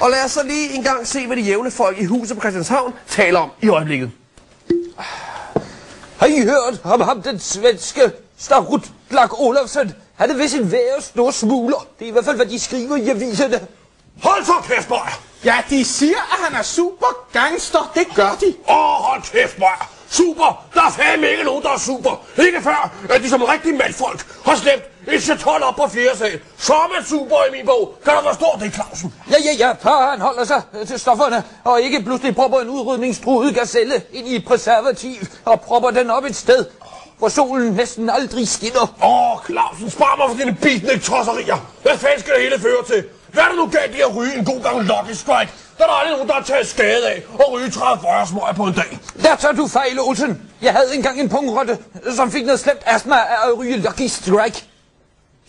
Og lad os så lige engang se, hvad de jævne folk i huset på Christianshavn taler om i øjeblikket. Har I hørt om ham, den svenske Starutlak Olofsen? Han er vist en værre store smugler. Det er i hvert fald, hvad de skriver i aviserne. Hold så kæft, Møjer! Ja, de siger, at han er super gangster. Det gør de. Hold kæft, Møjer! Super! Der er fandme ikke nogen, der er super. Ikke før, at de som rigtige mandfolk har slæbt et chaton op på 4. sal. Så er man super i min bog. Kan du forstå det, Clausen? Ja, far han holder sig til stofferne, og ikke pludselig propper en udrydningstruet gazelle ind i et preservativ og propper den op et sted, hvor solen næsten aldrig skinner. Clausen, spar mig for dine beatnik-tosserier. Hvad fanden skal det hele føre til? Hvad er det nu galt i at ryge en god gang Lucky Strike? Der er der aldrig nogen, der har taget skade af at ryge 30-40 smøger på en dag. Der tager du fejl, Olsen. Jeg havde engang en pungrotte, som fik noget slemt astma af at ryge Lucky Strike.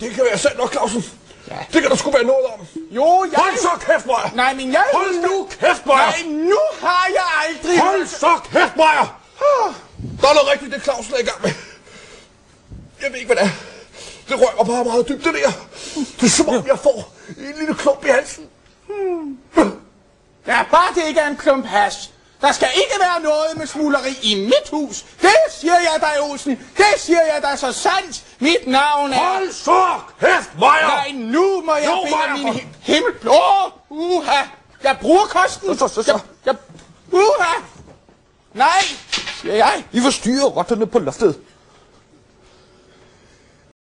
Det kan være sandt nok, Clausen. Ja. Det kan der sgu være noget om. Jo, jeg... Hold så kæft, Møjer! Nej, men jeg... Hold nu kæft, Møjer! Nej, nu har jeg aldrig... Hold så kæft, Møjer! Der er noget rigtigt, det Clausen er i gang med. Jeg ved ikke, hvad det er. Det rører bare meget dybt, det der. Det er som om, jeg får en lille klump i halsen. Ja, bare det ikke er en klump hash. Der skal ikke være noget med smugleri i mit hus. Det siger jeg dig, Olsen. Det siger jeg dig så sandt. Mit navn er... Hold så kæft, Møjer! Nej, nu må jeg bede min himmel... Uha! Jeg bruger kosten. Uha! Nej, siger jeg. I forstyrrer rotterne på loftet.